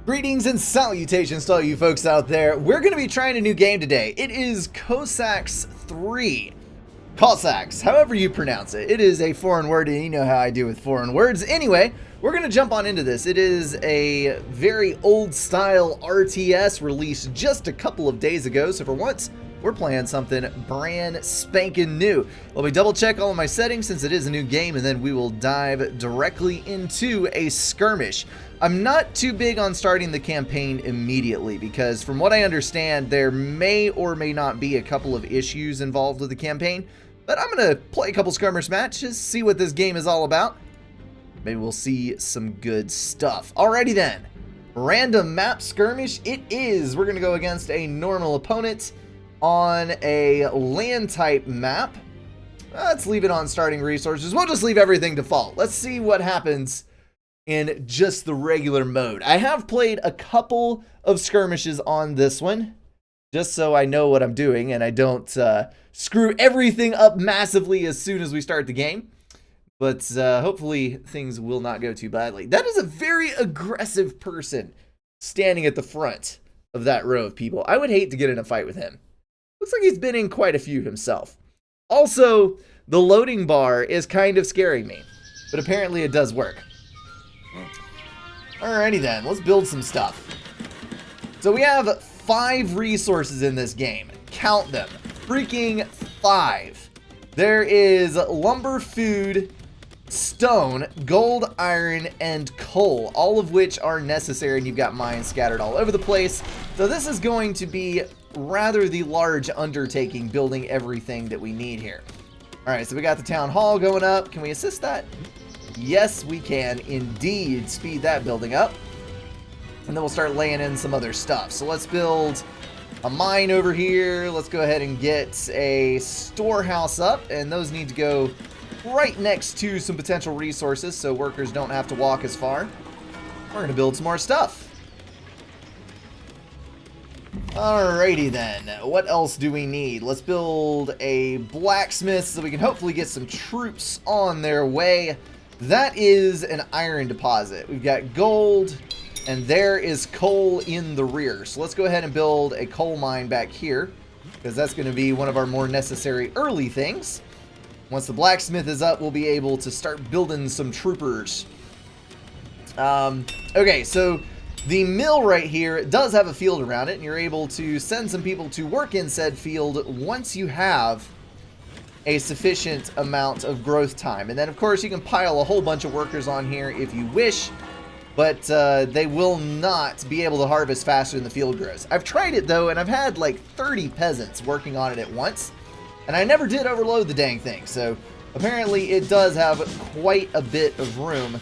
Greetings and salutations to all you folks out there. We're going to be trying a new game today. It is Cossacks 3. Cossacks, however you pronounce it. It is a foreign word, and you know how I do with foreign words. Anyway, we're going to jump on into this. It is a very old-style RTS released just a couple of days ago, so for once, we're playing something brand spanking new. Let me double check all of my settings since it is a new game, and then we will dive directly into a skirmish. I'm not too big on starting the campaign immediately because from what I understand, there may or may not be a couple of issues involved with the campaign, but I'm going to play a couple skirmish matches, see what this game is all about. Maybe we'll see some good stuff. Alrighty then, random map skirmish it is. We're going to go against a normal opponent on a land type map. Let's leave it on starting resources. We'll just leave everything default. Let's see what happens in just the regular mode. I have played a couple of skirmishes on this one, just so I know what I'm doing and I don't screw everything up massively as soon as we start the game. But hopefully things will not go too badly. That is a very aggressive person standing at the front of that row of people. I would hate to get in a fight with him. Looks like he's been in quite a few himself. Also, the loading bar is kind of scaring me, but apparently it does work. Alrighty then, let's build some stuff. So we have 5 resources in this game. Count them. Freaking 5. There is lumber, food, stone, gold, iron, and coal, all of which are necessary, and you've got mines scattered all over the place. So this is going to be rather the large undertaking building everything that we need here. Alright, so we got the town hall going up. Can we assist that? Yes, we can indeed speed that building up. And then we'll start laying in some other stuff. So let's build a mine over here. Let's go ahead and get a storehouse up. And those need to go right next to some potential resources so workers don't have to walk as far. We're going to build some more stuff. Alrighty then, what else do we need? Let's build a blacksmith so we can hopefully get some troops on their way. That is an iron deposit. We've got gold, and there is coal in the rear. So let's go ahead and build a coal mine back here, because that's going to be one of our more necessary early things. Once the blacksmith is up, we'll be able to start building some troopers. Okay, so the mill right here does have a field around it, and you're able to send some people to work in said field once you have a sufficient amount of growth time. And then of course you can pile a whole bunch of workers on here if you wish, but they will not be able to harvest faster than the field grows. I've tried it though, and I've had like 30 peasants working on it at once, and I never did overload the dang thing. So apparently it does have quite a bit of room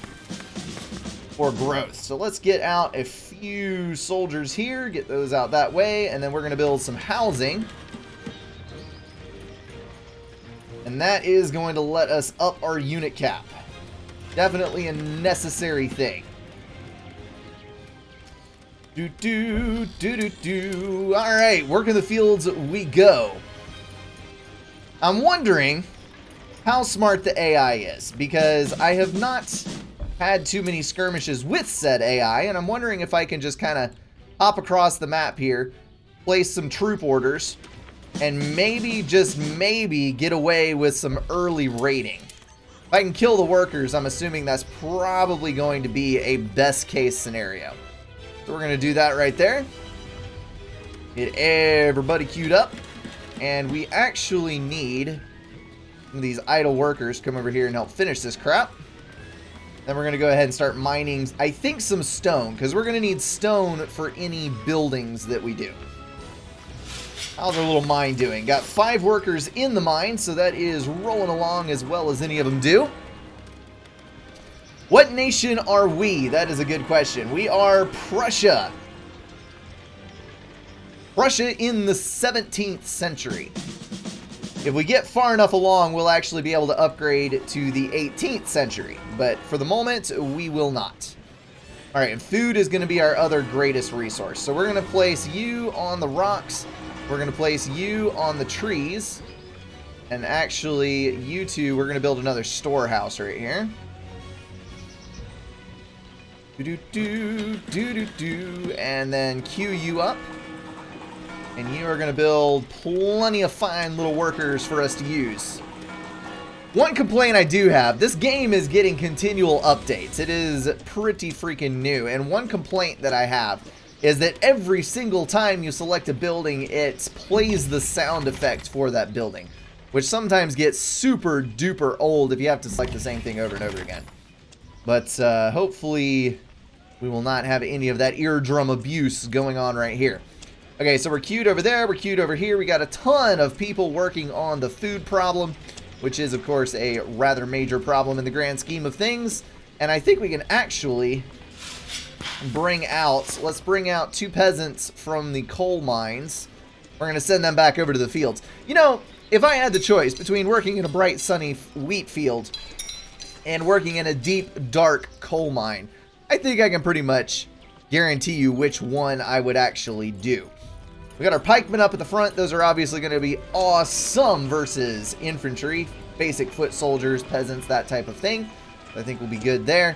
for growth. So let's get out a few soldiers here, get those out that way, and then we're going to build some housing. And that is going to let us up our unit cap. Definitely a necessary thing. Alright, working the fields we go. I'm wondering how smart the AI is, because I have not had too many skirmishes with said AI, and I'm wondering if I can just kind of hop across the map here, place some troop orders, and maybe, just maybe, get away with some early raiding. If I can kill the workers, I'm assuming that's probably going to be a best case scenario. So we're going to do that right there. Get everybody queued up. And we actually need some of these idle workers to come over here and help finish this crap. Then we're going to go ahead and start mining, I think, some stone, because we're going to need stone for any buildings that we do. How's our little mine doing? Got 5 workers in the mine, so that is rolling along as well as any of them do. What nation are we? That is a good question. We are Prussia. Prussia in the 17th century. If we get far enough along, we'll actually be able to upgrade to the 18th century. But for the moment, we will not. Alright, and food is going to be our other greatest resource. So we're going to place you on the rocks. We're going to place you on the trees. And actually, you two, we're going to build another storehouse right here. And then queue you up. And you are going to build plenty of fine little workers for us to use. One complaint I do have, this game is getting continual updates. It is pretty freaking new. And one complaint that I have is that every single time you select a building, it plays the sound effect for that building, which sometimes gets super duper old if you have to select the same thing over and over again. But hopefully we will not have any of that eardrum abuse going on right here. Okay, so we're queued over there, we're queued over here. We got a ton of people working on the food problem, which is, of course, a rather major problem in the grand scheme of things. And I think we can actually let's bring out 2 peasants from the coal mines. We're going to send them back over to the fields. You know, if I had the choice between working in a bright, sunny wheat field and working in a deep, dark coal mine, I think I can pretty much guarantee you which one I would actually do. We got our pikemen up at the front. Those are obviously going to be awesome versus infantry, basic foot soldiers, peasants, that type of thing. I think we'll be good there.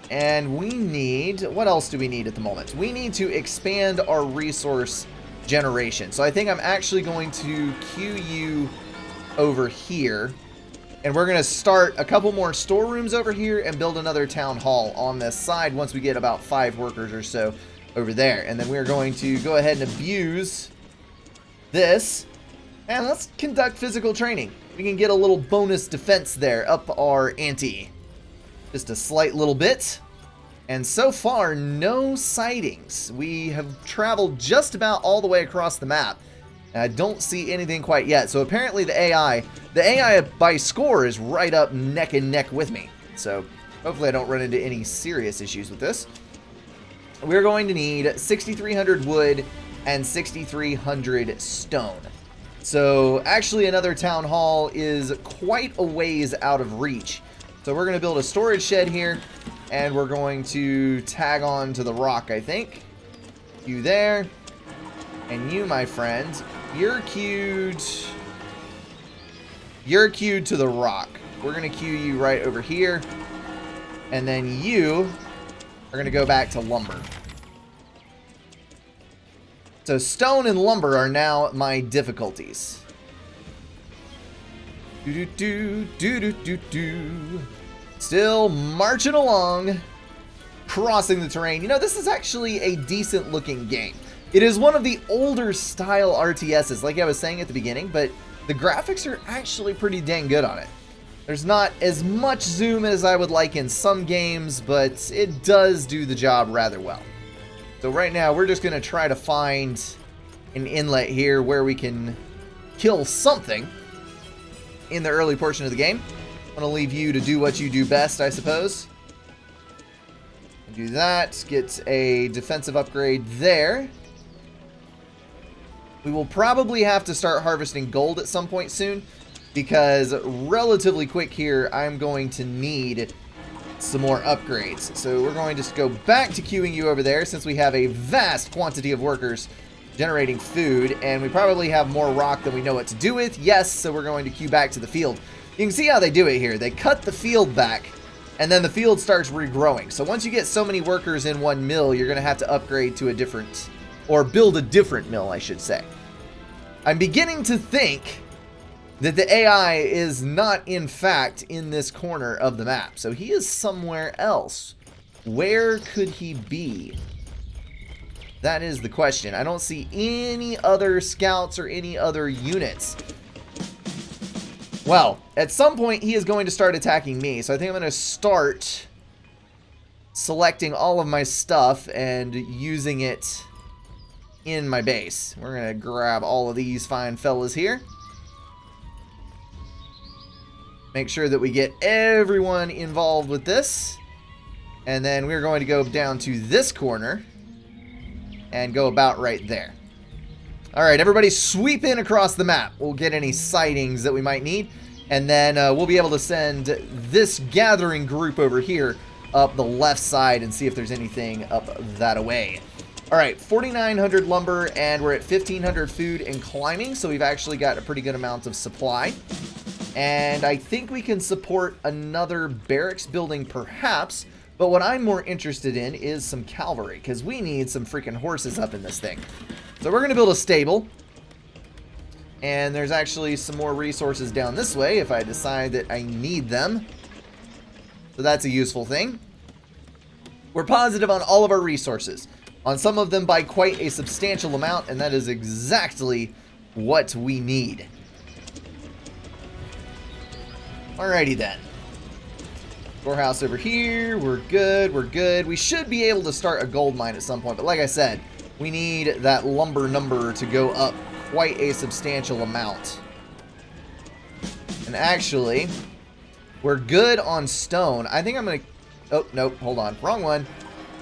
And we need, what else do we need at the moment? We need to expand our resource generation. So I think I'm actually going to queue you over here. And we're going to start a couple more storerooms over here and build another town hall on this side once we get about 5 workers or so over there. And then we're going to go ahead and abuse this. And let's conduct physical training. We can get a little bonus defense there, up our ante. Just a slight little bit. And so far, no sightings. We have traveled just about all the way across the map. And I don't see anything quite yet. So apparently the AI by score is right up neck and neck with me. So hopefully I don't run into any serious issues with this. We're going to need 6,300 wood and 6,300 stone. So actually another town hall is quite a ways out of reach. So we're going to build a storage shed here, and we're going to tag on to the rock, I think. You there. And you, my friend, you're queued to the rock. We're going to queue you right over here. And then you are going to go back to lumber. So stone and lumber are now my difficulties. Still marching along, crossing the terrain. You know, this is actually a decent looking game. It is one of the older style RTSs, like I was saying at the beginning, but the graphics are actually pretty dang good on it. There's not as much zoom as I would like in some games, but it does do the job rather well. So right now, we're just going to try to find an inlet here where we can kill something in the early portion of the game. I'm going to leave you to do what you do best, I suppose. Do that. Get a defensive upgrade there. We will probably have to start harvesting gold at some point soon, because relatively quick here, I'm going to need some more upgrades. So we're going to go back to queuing you over there, since we have a vast quantity of workers generating food, and we probably have more rock than we know what to do with. Yes, so we're going to queue back to the field. You can see how they do it here. They cut the field back, and then the field starts regrowing. So once you get so many workers in one mill, you're going to have to upgrade to a different, or build a different mill, I should say. I'm beginning to think that the AI is not, in fact, in this corner of the map. So he is somewhere else. Where could he be? That is the question. I don't see any other scouts or any other units. Well, at some point, he is going to start attacking me. So I think I'm going to start selecting all of my stuff and using it in my base. We're going to grab all of these fine fellas here. Make sure that we get everyone involved with this. And then we're going to go down to this corner and go about right there. All right, everybody sweep in across the map. We'll get any sightings that we might need. And then we'll be able to send this gathering group over here up the left side and see if there's anything up that way. All right, 4,900 lumber, and we're at 1,500 food and climbing. So we've actually got a pretty good amount of supply. And I think we can support another barracks building, perhaps, But what I'm more interested in is some cavalry, because we need some freaking horses up in this thing. So we're going to build a stable. And there's actually some more resources down this way if I decide that I need them. So that's a useful thing. We're positive on all of our resources. On some of them by quite a substantial amount, and that is exactly what we need. Alrighty then. Storehouse over here. We're good. We're good. We should be able to start a gold mine at some point. But like I said, we need that lumber number to go up quite a substantial amount. And actually, we're good on stone. I think I'm going to... Oh, nope. Hold on. Wrong one.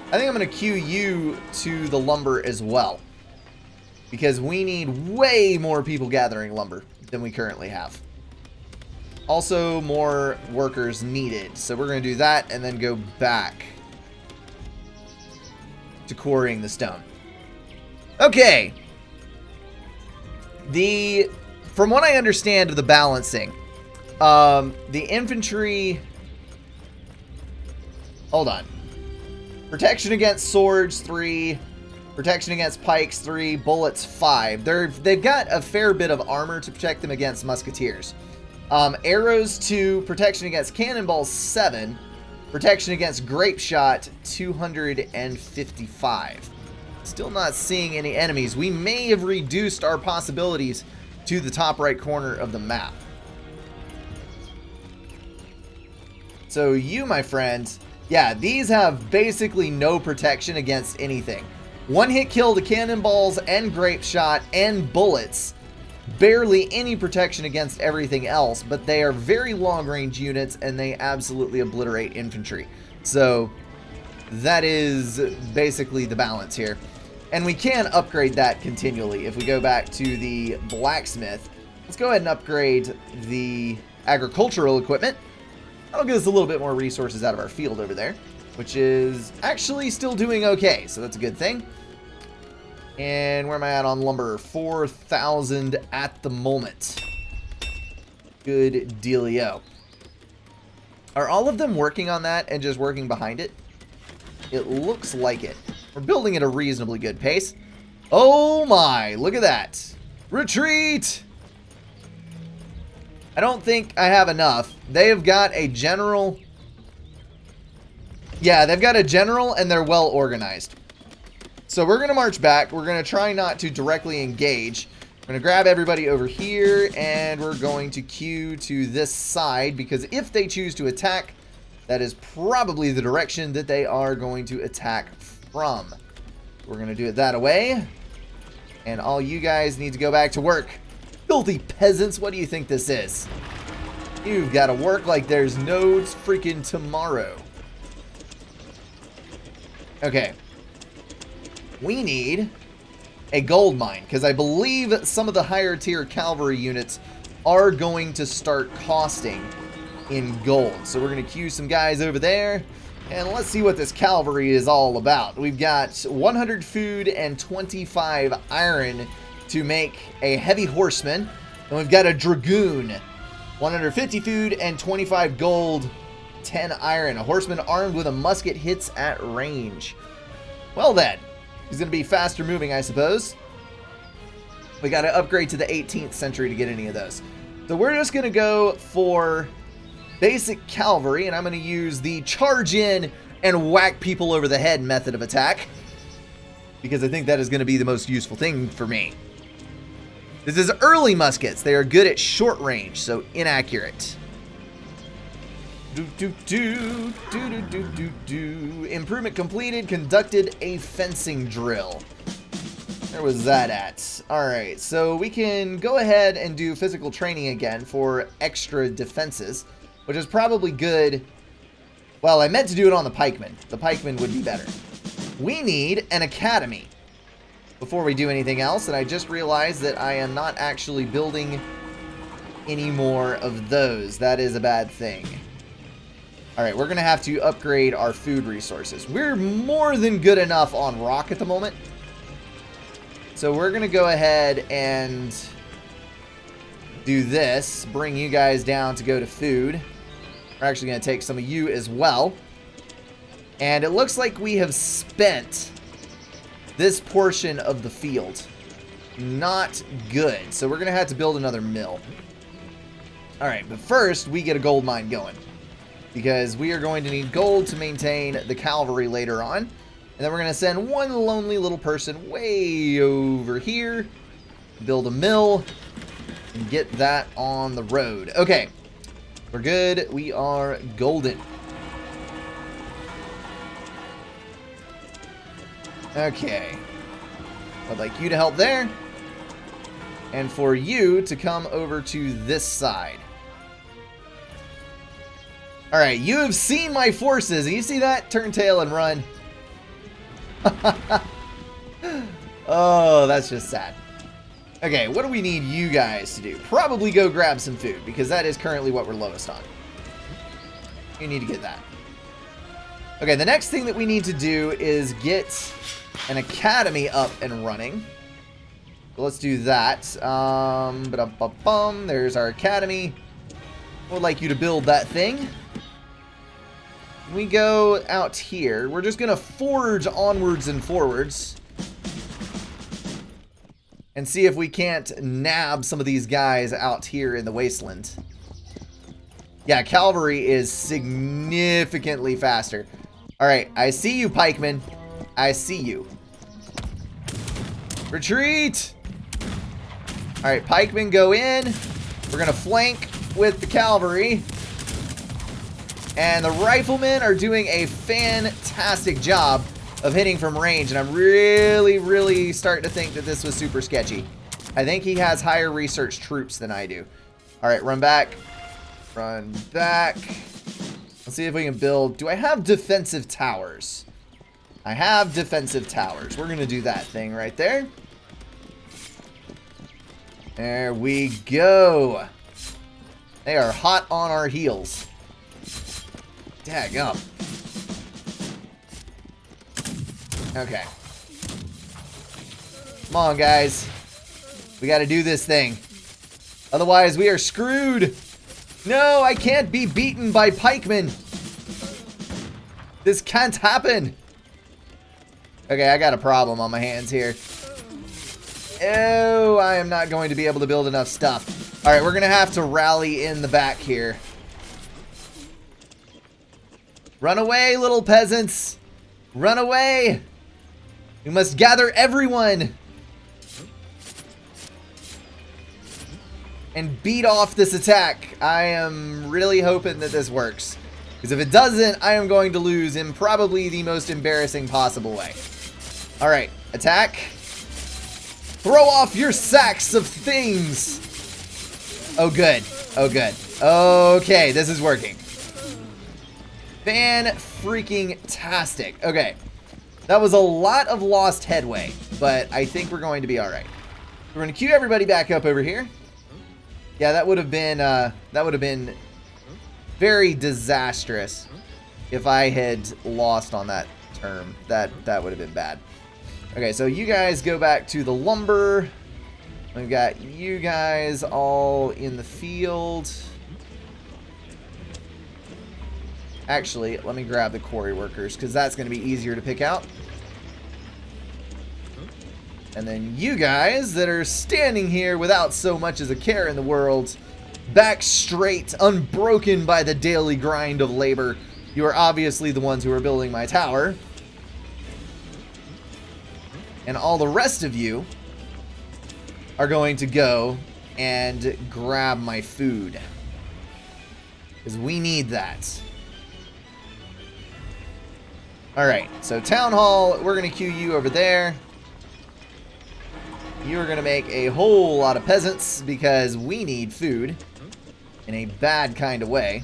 I think I'm going to queue you to the lumber as well. Because we need way more people gathering lumber than we currently have. Also, more workers needed. So we're going to do that and then go back to quarrying the stone. Okay. From what I understand of the balancing, the infantry... Hold on. Protection against swords, 3. Protection against pikes, 3. Bullets, 5. They've got a fair bit of armor to protect them against musketeers. Arrows, 2. Protection against cannonballs, 7. Protection against grape shot, 255. Still not seeing any enemies. We may have reduced our possibilities to the top right corner of the map. So you, my friends, yeah, these have basically no protection against anything. One hit kill to cannonballs and grape shot and bullets. Barely any protection against everything else, but they are very long range units and they absolutely obliterate infantry. So that is basically the balance here. And we can upgrade that continually. If we go back to the blacksmith, let's go ahead and upgrade the agricultural equipment. That'll give us a little bit more resources out of our field over there, which is actually still doing okay. So that's a good thing. And where am I at on lumber? 4,000 at the moment. Good dealio. Are all of them working on that and just working behind it? It looks like it. We're building at a reasonably good pace. Oh my, look at that. Retreat! I don't think I have enough. They have got a general. Yeah, they've got a general and they're well organized. So we're going to march back. We're going to try not to directly engage. We're going to grab everybody over here and we're going to queue to this side because if they choose to attack, that is probably the direction that they are going to attack from. We're going to do it that way. And all you guys need to go back to work. Filthy peasants, what do you think this is? You've got to work like there's no freaking tomorrow. Okay. We need a gold mine, because I believe some of the higher tier cavalry units are going to start costing in gold. So we're going to queue some guys over there, and let's see what this cavalry is all about. We've got 100 food and 25 iron to make a heavy horseman, and we've got a dragoon, 150 food and 25 gold, 10 iron. A horseman armed with a musket hits at range. Well then, he's going to be faster moving, I suppose. We got to upgrade to the 18th century to get any of those. So we're just going to go for basic cavalry, and I'm going to use the charge in and whack people over the head method of attack, because I think that is going to be the most useful thing for me. This is early muskets. They are good at short range, so inaccurate. Improvement completed. Conducted a fencing drill. Where was that at? Alright, so we can go ahead and do physical training again for extra defenses, which is probably good. Well, I meant to do it on the pikemen. The pikemen would be better. We need an academy before we do anything else, and I just realized that I am not actually building any more of those. That is a bad thing. Alright, we're going to have to upgrade our food resources. We're more than good enough on rock at the moment. So we're going to go ahead and do this. Bring you guys down to go to food. We're actually going to take some of you as well. And it looks like we have spent this portion of the field. Not good. So we're going to have to build another mill. Alright, but first we get a gold mine going. Because we are going to need gold to maintain the cavalry later on. And then we're going to send one lonely little person way over here. Build a mill. And get that on the road. Okay. We're good. We are golden. Okay. I'd like you to help there. And for you to come over to this side. Alright, you have seen my forces. You see that? Turn tail and run. Oh, that's just sad. Okay, what do we need you guys to do? Probably go grab some food, because that is currently what we're lowest on. You need to get that. Okay, the next thing that we need to do is get an academy up and running. So let's do that. There's our academy. I would like you to build that thing. We go out here. We're just going to forge onwards and forwards. And see if we can't nab some of these guys out here in the wasteland. Yeah, cavalry is significantly faster. Alright, I see you, pikemen. I see you. Retreat! Alright, pikemen go in. We're going to flank with the cavalry. And the riflemen are doing a fantastic job of hitting from range. And I'm really starting to think that this was super sketchy. I think he has higher research troops than I do. Alright, run back. Run back. Let's see if we can build. Do I have defensive towers? I have defensive towers. We're going to do that thing right there. There we go. They are hot on our heels. Daggum. Okay. Come on, guys. We got to do this thing. Otherwise, we are screwed. No, I can't be beaten by pikemen. This can't happen. Okay, I got a problem on my hands here. Oh, I am not going to be able to build enough stuff. All right, we're going to have to rally in the back here. Run away, little peasants. Run away. We must gather everyone. And beat off this attack. I am really hoping that this works. Because if it doesn't, I am going to lose in probably the most embarrassing possible way. Alright, attack. Throw off your sacks of things. Oh, good. Oh, good. Okay, this is working. Fan-freaking-tastic. Okay. That was a lot of lost headway, but I think we're going to be alright. We're going to queue everybody back up over here. Yeah, that would have been very disastrous if I had lost on that term. That would have been bad. Okay, so you guys go back to the lumber. We've got you guys all in the field. Actually, let me grab the quarry workers, because that's going to be easier to pick out. And then you guys that are standing here without so much as a care in the world, back straight, unbroken by the daily grind of labor. You are obviously the ones who are building my tower. And all the rest of you are going to go and grab my food. Because we need that. Alright, so Town Hall, we're going to queue you over there. You are going to make a whole lot of peasants because we need food in a bad kind of way.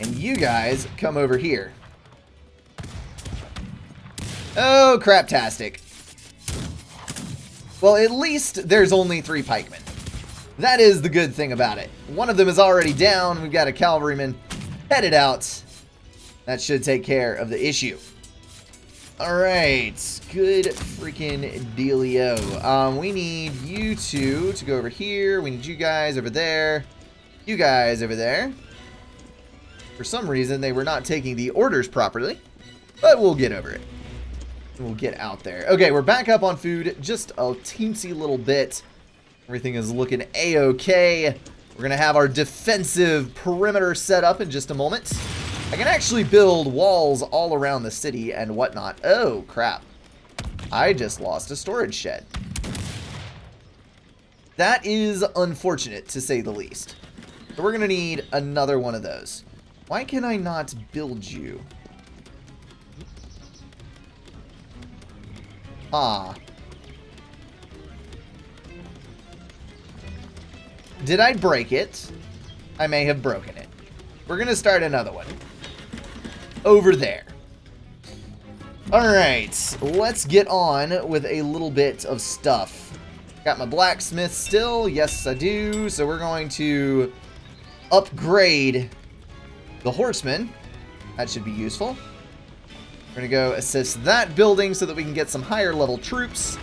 And you guys come over here. Oh, craptastic. Well, at least there's only 3 pikemen. That is the good thing about it. One of them is already down. We've got a cavalryman headed out. That should take care of the issue. Alright, good freaking dealio. We need you two to go over here. We need you guys over there. You guys over there. For some reason, they were not taking the orders properly, but we'll get over it. We'll get out there. Okay, we're back up on food just a teensy little bit. Everything is looking a-okay. We're going to have our defensive perimeter set up in just a moment. I can actually build walls all around the city and whatnot. Oh, crap. I just lost a storage shed. That is unfortunate, to say the least. So we're going to need another one of those. Why can I not build you? Ah. Did I break it? I may have broken it. We're going to start another one. Over there. Alright, let's get on with a little bit of stuff. Got my blacksmith still. Yes, I do. So we're going to upgrade the horseman. That should be useful. We're going to go assist that building so that we can get some higher level troops.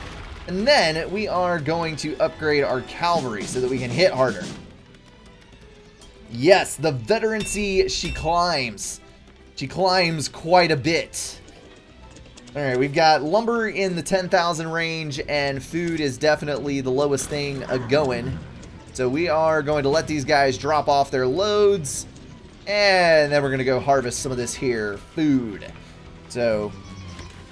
And then we are going to upgrade our cavalry so that we can hit harder. Yes, the veterancy, she climbs. She climbs quite a bit. Alright, we've got lumber in the 10,000 range, and food is definitely the lowest thing going. So we are going to let these guys drop off their loads, and then we're going to go harvest some of this here food. So,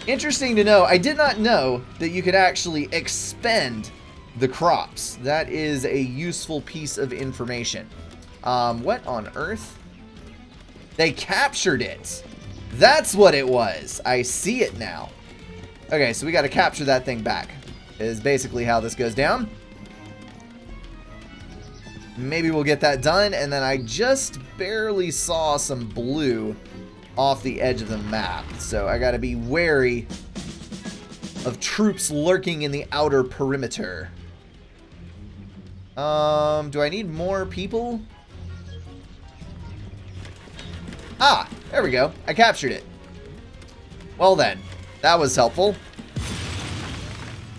interesting to know. I did not know that you could actually expend the crops. That is a useful piece of information. What on earth? They captured it. That's what it was. I see it now. Okay, so we got to capture that thing back. Is basically how this goes down. Maybe we'll get that done. And then I just barely saw some blue off the edge of the map. So I got to be wary of troops lurking in the outer perimeter. Do I need more people? Ah, there we go. I captured it. Well then, that was helpful.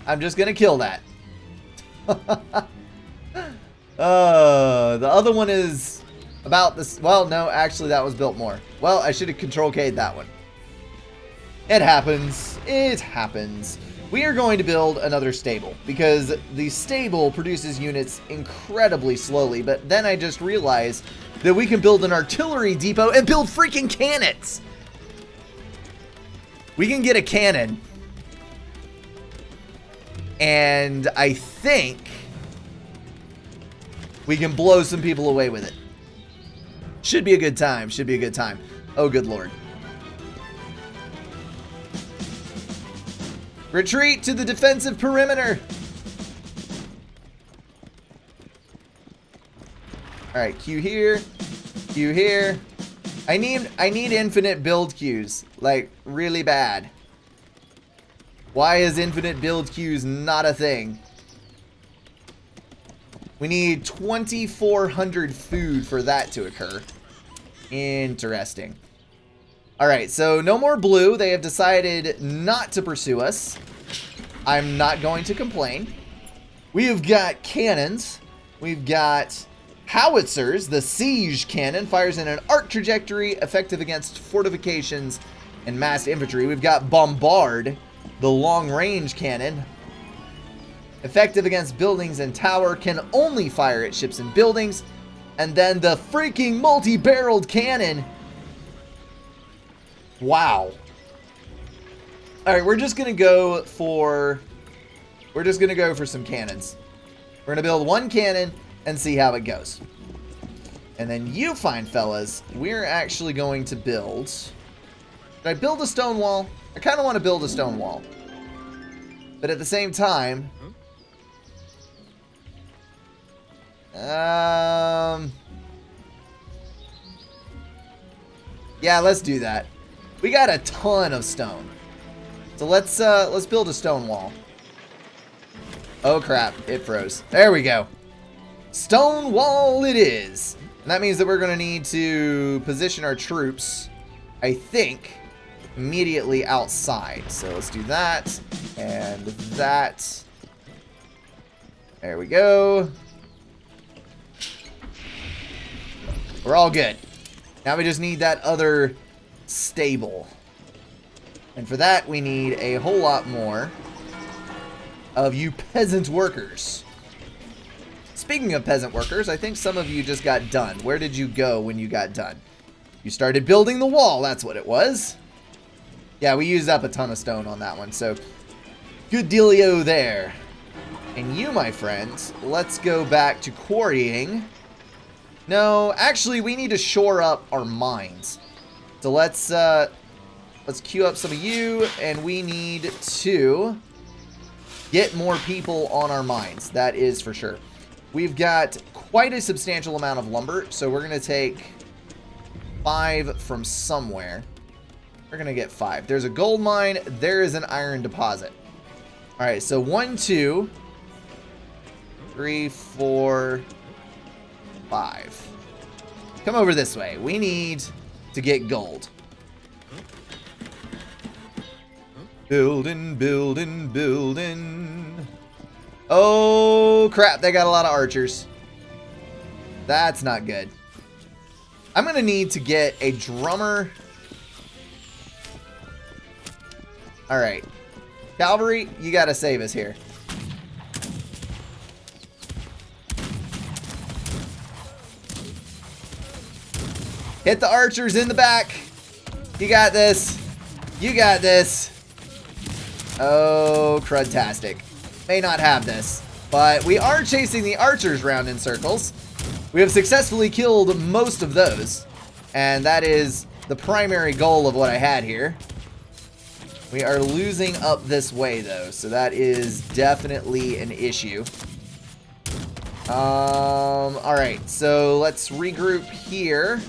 I'm just gonna kill that. The other one is about this. Well, no, actually that was built more. Well, I should have control K'd that one. It happens. It happens. We are going to build another stable because the stable produces units incredibly slowly, but then I just realized that we can build an artillery depot and build freaking cannons. We can get a cannon. And I think we can blow some people away with it. Should be a good time. Should be a good time. Oh, good lord. Retreat to the defensive perimeter. Alright, Q here. Q here. I need infinite build queues. Like, really bad. Why is infinite build queues not a thing? We need 2,400 food for that to occur. Interesting. Alright, so no more blue. They have decided not to pursue us. I'm not going to complain. We have got cannons. We've got howitzers. The siege cannon fires in an arc trajectory, effective against fortifications and massed infantry. We've got bombard, the long-range cannon, effective against buildings and tower, can only fire at ships and buildings. And then the freaking multi-barreled cannon. Wow. Alright, we're just gonna go for some cannons. We're gonna build one cannon and see how it goes. And then you fine fellas, we're actually going to build. Did I build a stone wall? I kind of want to build a stone wall. But at the same time, yeah, let's do that. We got a ton of stone. So let's build a stone wall. Oh crap, it froze. There we go. Stone wall it is. And that means that we're going to need to position our troops, I think, immediately outside. So let's do that and that. There we go. We're all good. Now we just need that other stable. And for that, we need a whole lot more of you peasant workers. Speaking of peasant workers, I think some of you just got done. Where did you go when you got done? You started building the wall, that's what it was. Yeah, we used up a ton of stone on that one, so good dealio there. And you, my friends, let's go back to quarrying. No, actually, we need to shore up our mines. So let's queue up some of you, and we need to get more people on our mines. That is for sure. We've got quite a substantial amount of lumber, so we're going to take 5 from somewhere. We're going to get 5. There's a gold mine. There is an iron deposit. All right, so 1, 2, 3, 4, 5. Come over this way. We need to get gold. Building, building, building. Oh, crap. They got a lot of archers. That's not good. I'm going to need to get a drummer. All right. Cavalry, you got to save us here. Hit the archers in the back. You got this. You got this. Oh, crudtastic. May not have this, but we are chasing the archers round in circles. We have successfully killed most of those, and that is the primary goal of what I had here. We are losing up this way, though, so that is definitely an issue. Alright, so let's regroup here.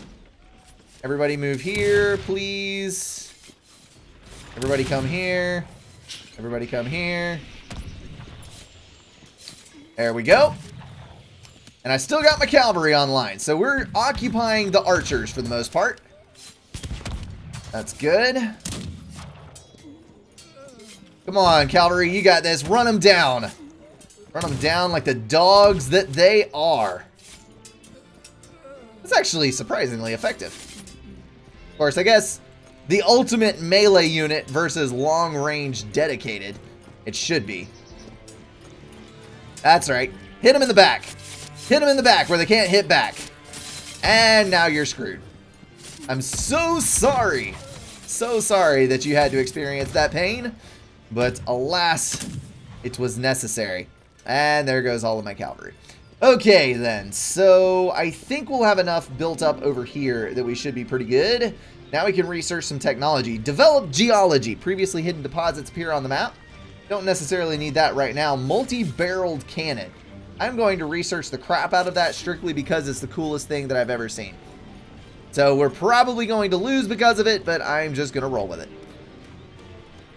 Everybody move here, please. Everybody come here. Everybody come here. There we go. And I still got my cavalry online, so we're occupying the archers for the most part. That's good. Come on, cavalry, you got this. Run them down. Run them down like the dogs that they are. That's actually surprisingly effective. Of course, I guess the ultimate melee unit versus long-range dedicated. It should be. That's right. Hit them in the back. Hit them in the back where they can't hit back. And now you're screwed. I'm so sorry. So sorry that you had to experience that pain. But alas, it was necessary. And there goes all of my cavalry. Okay, then. So I think we'll have enough built up over here that we should be pretty good. Now we can research some technology. Develop geology. Previously hidden deposits appear on the map. Don't necessarily need that right now. Multi-barreled cannon. I'm going to research the crap out of that strictly because it's the coolest thing that I've ever seen. So we're probably going to lose because of it, but I'm just going to roll with it.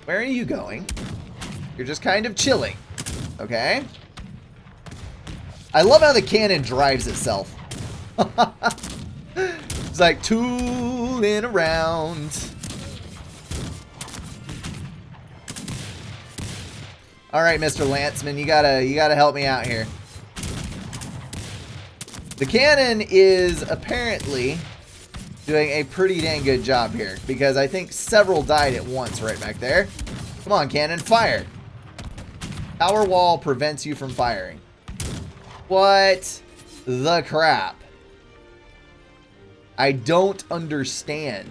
Where are you going? You're just kind of chilling. Okay. I love how the cannon drives itself. It's like tooling around. All right, Mr. Lanceman, you gotta help me out here. The cannon is apparently doing a pretty dang good job here because I think several died at once right back there. Come on, cannon, fire. Power wall prevents you from firing. What the crap? I don't understand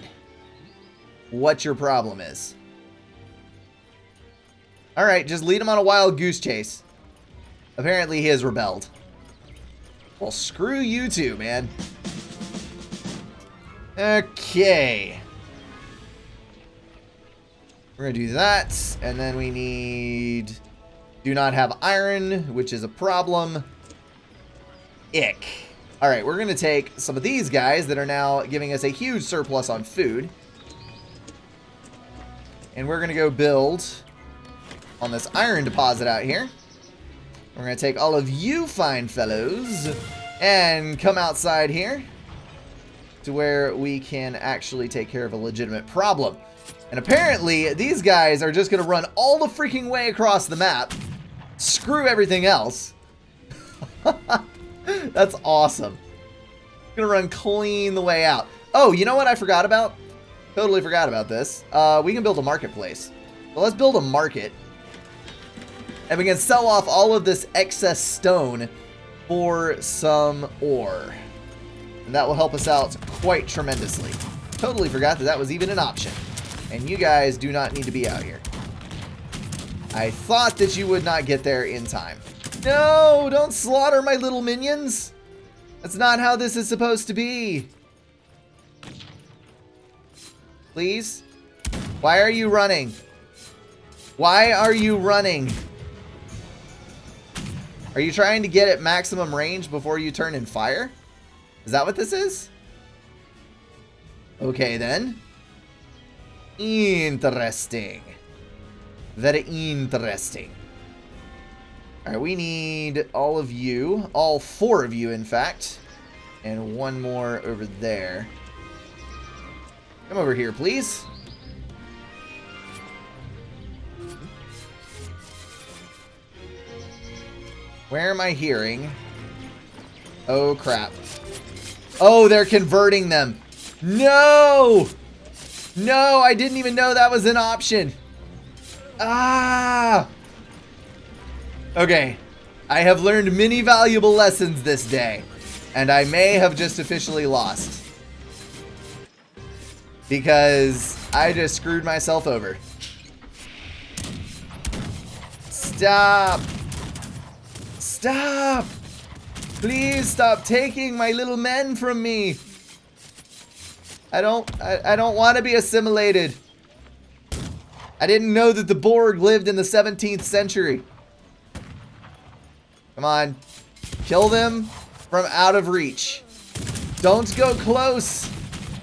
what your problem is. Alright, just lead him on a wild goose chase. Apparently he has rebelled. Well, screw you too, man. Okay. We're going to do that. And then we need... Do not have iron, which is a problem. Ick. Alright, we're going to take some of these guys that are now giving us a huge surplus on food. And we're going to go build on this iron deposit out here. We're going to take all of you fine fellows and come outside here to where we can actually take care of a legitimate problem. And apparently, these guys are just going to run all the freaking way across the map. Screw everything else. That's awesome. Gonna run clean the way out. Oh, you know what I forgot about? Totally forgot about this. We can build a marketplace. So let's build a market. And we can sell off all of this excess stone for some ore. And that will help us out quite tremendously. Totally forgot that that was even an option. And you guys do not need to be out here. I thought that you would not get there in time. No, don't slaughter my little minions. That's not how this is supposed to be. Please? Why are you running? Why are you running? Are you trying to get at maximum range before you turn and fire? Is that what this is? Okay then. Interesting. Very interesting. Alright, we need all of you. All 4 of you, in fact. And one more over there. Come over here, please. Where am I hearing? Oh, crap. Oh, they're converting them. No! No, I didn't even know that was an option. Ah! Okay. I have learned many valuable lessons this day. And I may have just officially lost. Because I just screwed myself over. Stop! Stop! Please stop taking my little men from me. I don't want to be assimilated. I didn't know that the Borg lived in the 17th century. Come on. Kill them from out of reach. Don't go close.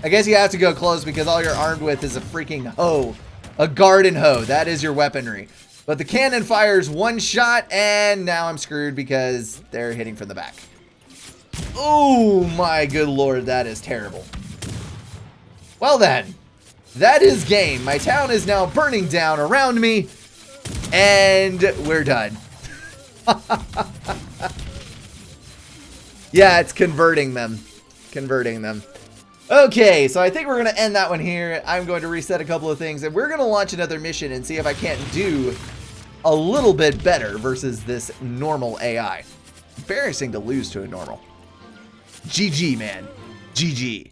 I guess you have to go close because all you're armed with is a freaking hoe. A garden hoe. That is your weaponry. But the cannon fires one shot, and now I'm screwed because they're hitting from the back. Oh my good lord, that is terrible. Well then, that is game. My town is now burning down around me, and we're done. Yeah, it's converting them. Converting them. Okay, so I think we're going to end that one here. I'm going to reset a couple of things, and we're going to launch another mission and see if I can't do a little bit better versus this normal AI. Embarrassing to lose to a normal. GG, man. GG.